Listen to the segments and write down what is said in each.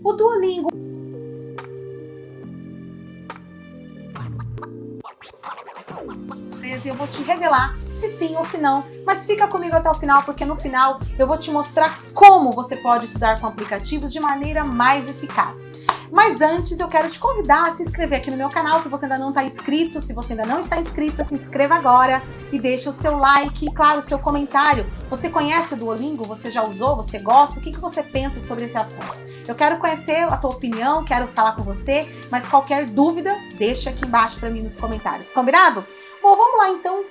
O Duolingo eu vou te revelar se sim ou se não, mas fica comigo até o final, porque no final eu vou te mostrar como você pode estudar com aplicativos de maneira mais eficaz. Mas antes eu quero te convidar a se inscrever aqui no meu canal, se você ainda não está inscrito, se você ainda não está inscrita, se inscreva agora e deixa o seu like e, claro, o seu comentário. Você conhece o Duolingo? Você já usou? Você gosta? O que você pensa sobre esse assunto? Eu quero conhecer a tua opinião, quero falar com você, mas qualquer dúvida, deixa aqui embaixo para mim nos comentários. Combinado? Bom, vamos lá então,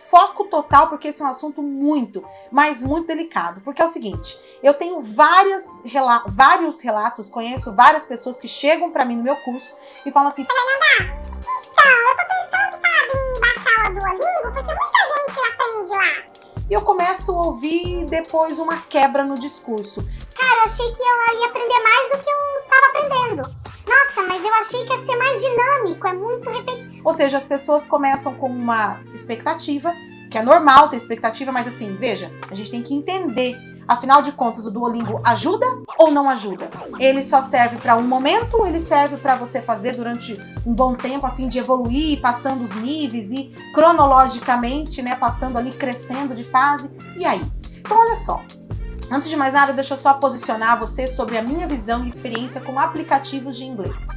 foco total, porque esse é um assunto muito, mas muito delicado. Porque é o seguinte, eu tenho vários relatos, conheço várias pessoas que chegam para mim no meu curso e falam assim: Fernanda, então, eu tô pensando, sabe, em baixar o Duolingo, porque muita gente aprende lá. E eu começo a ouvir depois uma quebra no discurso. Cara, eu achei que eu ia aprender mais do que eu tava aprendendo. Nossa, mas eu achei que ia ser mais dinâmico, é muito repetitivo. Ou seja, as pessoas começam com uma expectativa, que é normal ter expectativa, mas assim, veja, a gente tem que entender. Afinal de contas, o Duolingo ajuda ou não ajuda? Ele só serve para um momento ou ele serve para você fazer durante um bom tempo a fim de evoluir, passando os níveis e cronologicamente, né, passando ali, crescendo de fase? E aí? Então, olha só. Antes de mais nada, deixa eu só posicionar você sobre a minha visão e experiência com aplicativos de inglês.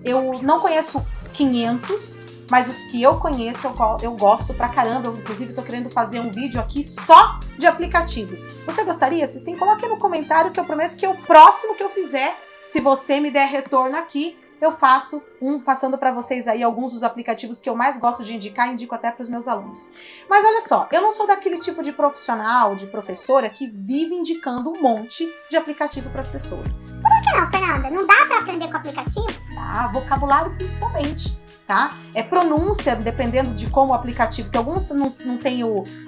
Eu não conheço 500, mas os que eu conheço eu gosto pra caramba. Eu, inclusive, tô querendo fazer um vídeo aqui só de aplicativos. Você gostaria? Se sim, coloque no comentário que eu prometo que o próximo que eu fizer, se você me der retorno aqui, eu faço passando para vocês aí alguns dos aplicativos que eu mais gosto de indicar, indico até para os meus alunos. Mas olha só, eu não sou daquele tipo de profissional, de professora que vive indicando um monte de aplicativo para as pessoas. Por que não, Fernanda? Não dá para aprender com aplicativo? Tá, vocabulário principalmente, tá? É pronúncia, dependendo de como o aplicativo, porque alguns não tem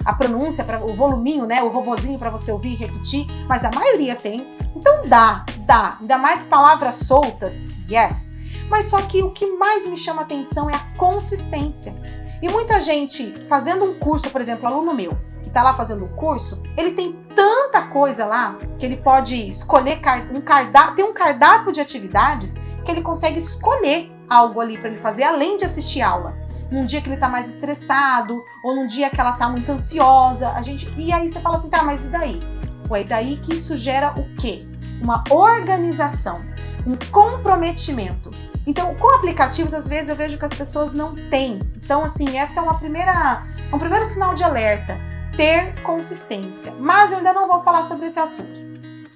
a pronúncia, o voluminho, né, o robozinho para você ouvir e repetir, mas a maioria tem. Então dá, ainda mais palavras soltas, yes. Mas só que o que mais me chama atenção é a consistência. E muita gente fazendo um curso, por exemplo, aluno meu, que está lá fazendo o curso, ele tem tanta coisa lá que ele pode escolher tem um cardápio de atividades que ele consegue escolher algo ali para ele fazer, além de assistir aula. Num dia que ele está mais estressado, ou num dia que ela está muito ansiosa, e aí você fala assim, tá, mas e daí? Ué, daí que isso gera o quê? Uma organização, um comprometimento. Então, com aplicativos, às vezes eu vejo que as pessoas não têm. Então, assim, essa é um primeiro sinal de alerta, ter consistência. Mas eu ainda não vou falar sobre esse assunto.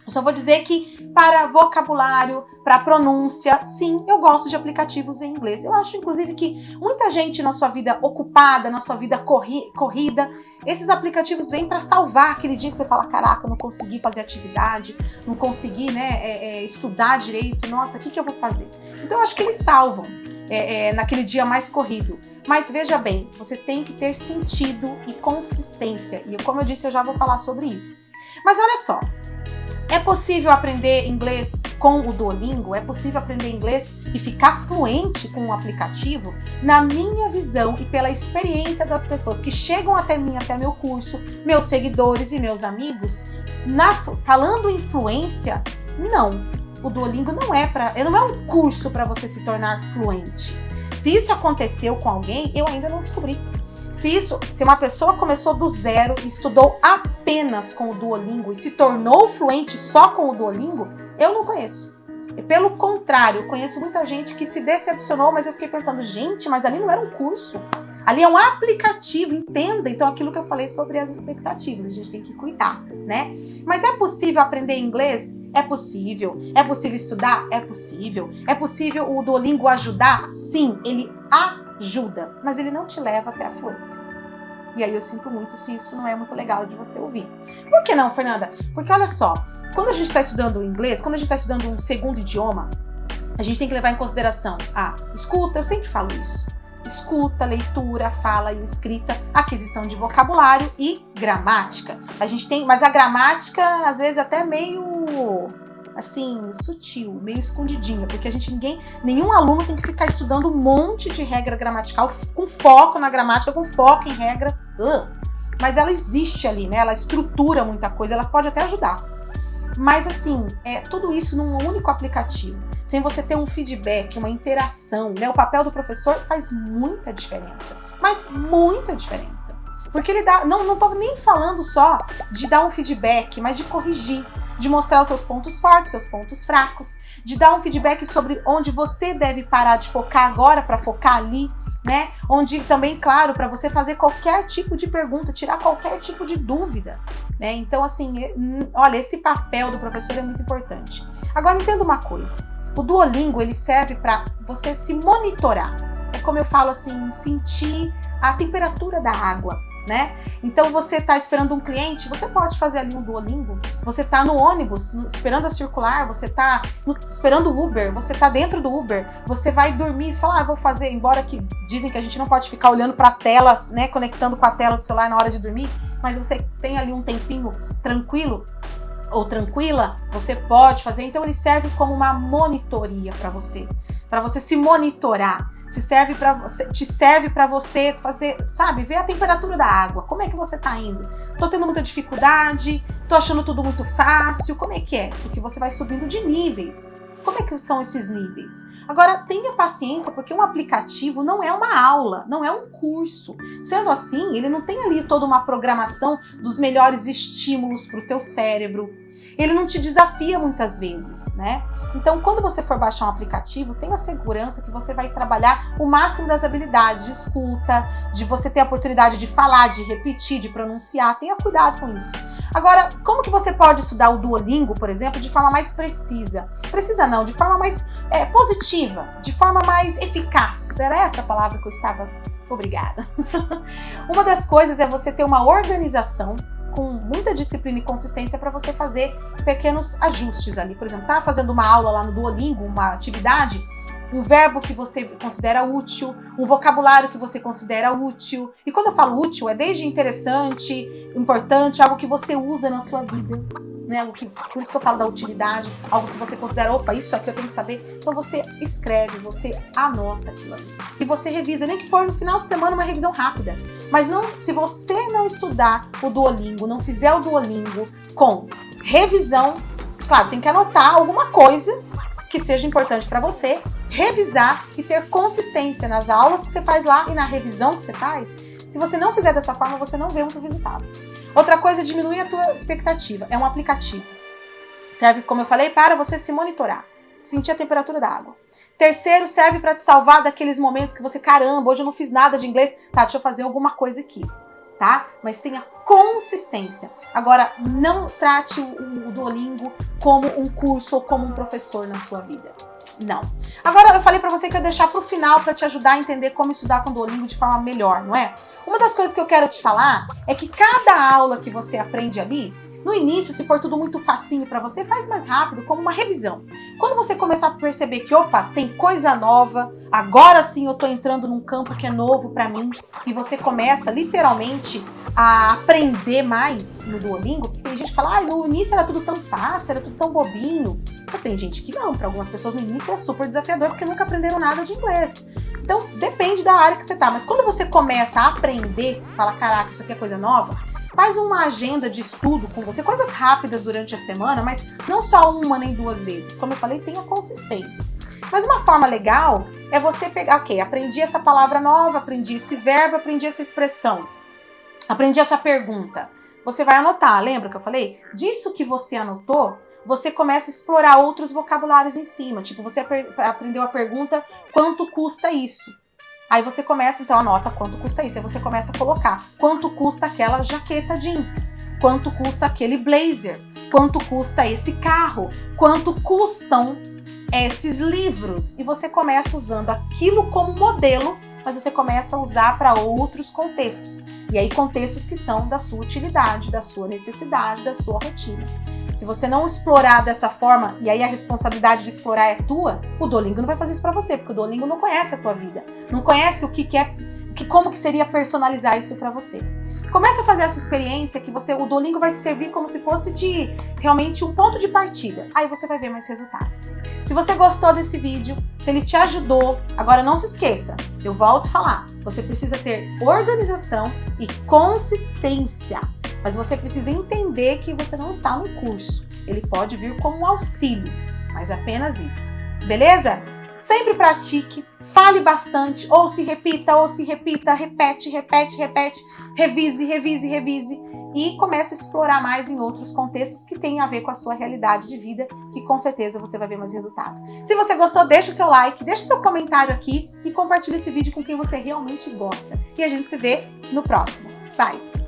Eu só vou dizer que para vocabulário, para pronúncia, sim, eu gosto de aplicativos em inglês. Eu acho, inclusive, que muita gente na sua vida ocupada, na sua vida corrida, esses aplicativos vêm para salvar aquele dia que você fala, caraca, eu não consegui fazer atividade, não consegui, né, estudar direito, nossa, o que eu vou fazer? Então, eu acho que eles salvam naquele dia mais corrido. Mas veja bem, você tem que ter sentido e consistência. E como eu disse, eu já vou falar sobre isso. Mas olha só. É possível aprender inglês com o Duolingo? É possível aprender inglês e ficar fluente com um aplicativo? Na minha visão e pela experiência das pessoas que chegam até mim, até meu curso, meus seguidores e meus amigos, falando em fluência, não. O Duolingo não é um curso para você se tornar fluente. Se isso aconteceu com alguém, eu ainda não descobri. Se uma pessoa começou do zero e estudou apenas com o Duolingo e se tornou fluente só com o Duolingo, eu não conheço. E pelo contrário, eu conheço muita gente que se decepcionou, mas eu fiquei pensando, gente, mas ali não era um curso. Ali é um aplicativo, entenda? Então, aquilo que eu falei sobre as expectativas, a gente tem que cuidar, né? Mas é possível aprender inglês? É possível. É possível estudar? É possível. É possível o Duolingo ajudar? Sim, ele ajuda, mas ele não te leva até a fluência. E aí eu sinto muito se isso não é muito legal de você ouvir. Por que não, Fernanda? Porque olha só, quando a gente está estudando inglês, quando a gente está estudando um segundo idioma, a gente tem que levar em consideração a escuta, eu sempre falo isso. Escuta, leitura, fala e escrita, aquisição de vocabulário e gramática. A gente tem, mas a gramática às vezes até meio assim, sutil, meio escondidinha, porque nenhum aluno tem que ficar estudando um monte de regra gramatical com foco na gramática, com foco em regra. Mas ela existe ali, né? Ela estrutura muita coisa, ela pode até ajudar. Mas assim, tudo isso num único aplicativo, sem você ter um feedback, uma interação, né? O papel do professor faz muita diferença, mas muita diferença. Porque ele dá, não tô nem falando só de dar um feedback, mas de corrigir, de mostrar os seus pontos fortes, seus pontos fracos, de dar um feedback sobre onde você deve parar de focar agora para focar ali, né? Onde também, claro, para você fazer qualquer tipo de pergunta, tirar qualquer tipo de dúvida, né? Então, assim, olha, esse papel do professor é muito importante. Agora, entenda uma coisa. O Duolingo, ele serve para você se monitorar. É como eu falo assim, sentir a temperatura da água, né? Então, você tá esperando um cliente, você pode fazer ali um Duolingo. Você tá no ônibus, esperando a circular, você tá esperando o Uber, você tá dentro do Uber, você vai dormir e fala, vou fazer, embora que dizem que a gente não pode ficar olhando para a tela, né, conectando com a tela do celular na hora de dormir, mas você tem ali um tempinho tranquilo ou tranquila, você pode fazer. Então, ele serve como uma monitoria para você se monitorar. Te serve para você fazer, sabe, ver a temperatura da água. Como é que você tá indo? Tô tendo muita dificuldade? Tô achando tudo muito fácil? Como é que é? Porque você vai subindo de níveis. Como é que são esses níveis? Agora, tenha paciência, porque um aplicativo não é uma aula, não é um curso. Sendo assim, ele não tem ali toda uma programação dos melhores estímulos para o teu cérebro. Ele não te desafia muitas vezes, né? Então, quando você for baixar um aplicativo, tenha segurança que você vai trabalhar o máximo das habilidades de escuta, de você ter a oportunidade de falar, de repetir, de pronunciar. Tenha cuidado com isso. Agora, como que você pode estudar o Duolingo, por exemplo, de forma mais precisa? Precisa não, de forma mais positiva, de forma mais eficaz. Era essa a palavra que eu estava... Obrigada. Uma das coisas é você ter uma organização com muita disciplina e consistência para você fazer pequenos ajustes ali. Por exemplo, tá fazendo uma aula lá no Duolingo, uma atividade, um verbo que você considera útil, um vocabulário que você considera útil. E quando eu falo útil, é desde interessante, importante, algo que você usa na sua vida, né? Por isso que eu falo da utilidade, algo que você considera, opa, isso aqui eu tenho que saber. Então você escreve, você anota aquilo ali. E você revisa, nem que for no final de semana uma revisão rápida. Mas não, se você não estudar o Duolingo, não fizer o Duolingo com revisão, claro, tem que anotar alguma coisa que seja importante para você, revisar e ter consistência nas aulas que você faz lá e na revisão que você faz. Se você não fizer dessa forma, você não vê muito resultado. Outra coisa é diminuir a tua expectativa. É um aplicativo. Serve, como eu falei, para você se monitorar, sentir a temperatura da água. Terceiro, serve para te salvar daqueles momentos que você, caramba, hoje eu não fiz nada de inglês, tá, deixa eu fazer alguma coisa aqui, tá? Mas tenha consistência. Agora, não trate o Duolingo como um curso ou como um professor na sua vida. Não. Agora, eu falei pra você que eu ia deixar pro final pra te ajudar a entender como estudar com o Duolingo de forma melhor, não é? Uma das coisas que eu quero te falar é que cada aula que você aprende ali, no início, se for tudo muito facinho pra você, faz mais rápido, como uma revisão. Quando você começar a perceber que, opa, tem coisa nova, agora sim eu tô entrando num campo que é novo pra mim, e você começa literalmente a aprender mais no Duolingo, porque tem gente que fala, no início era tudo tão fácil, era tudo tão bobinho. Mas tem gente que não, para algumas pessoas no início é super desafiador, porque nunca aprenderam nada de inglês. Então, depende da área que você tá, mas quando você começa a aprender, fala, caraca, isso aqui é coisa nova, faz uma agenda de estudo com você, coisas rápidas durante a semana, mas não só uma nem duas vezes. Como eu falei, tenha consistência. Mas uma forma legal é você pegar, ok, aprendi essa palavra nova, aprendi esse verbo, aprendi essa expressão, aprendi essa pergunta. Você vai anotar, lembra que eu falei? Disso que você anotou, você começa a explorar outros vocabulários em cima. Tipo, você aprendeu a pergunta, quanto custa isso? Aí você começa, então anota quanto custa isso. Aí você começa a colocar quanto custa aquela jaqueta jeans, quanto custa aquele blazer, quanto custa esse carro, quanto custam esses livros. E você começa usando aquilo como modelo, mas você começa a usar para outros contextos. E aí contextos que são da sua utilidade, da sua necessidade, da sua rotina. Se você não explorar dessa forma, e aí a responsabilidade de explorar é tua, o Duolingo não vai fazer isso pra você, porque o Duolingo não conhece a tua vida, não conhece como que seria personalizar isso pra você. Começa a fazer essa experiência que o Duolingo vai te servir como se fosse de realmente um ponto de partida. Aí você vai ver mais resultado. Se você gostou desse vídeo, se ele te ajudou, agora não se esqueça, eu volto a falar, você precisa ter organização e consistência. Mas você precisa entender que você não está no curso. ele pode vir como um auxílio, mas apenas isso. Beleza? Sempre pratique, fale bastante, ou se repita, repete, revise e comece a explorar mais em outros contextos que têm a ver com a sua realidade de vida, que com certeza você vai ver mais resultado. Se você gostou, deixa o seu like, deixa o seu comentário aqui e compartilha esse vídeo com quem você realmente gosta. E a gente se vê no próximo. Bye!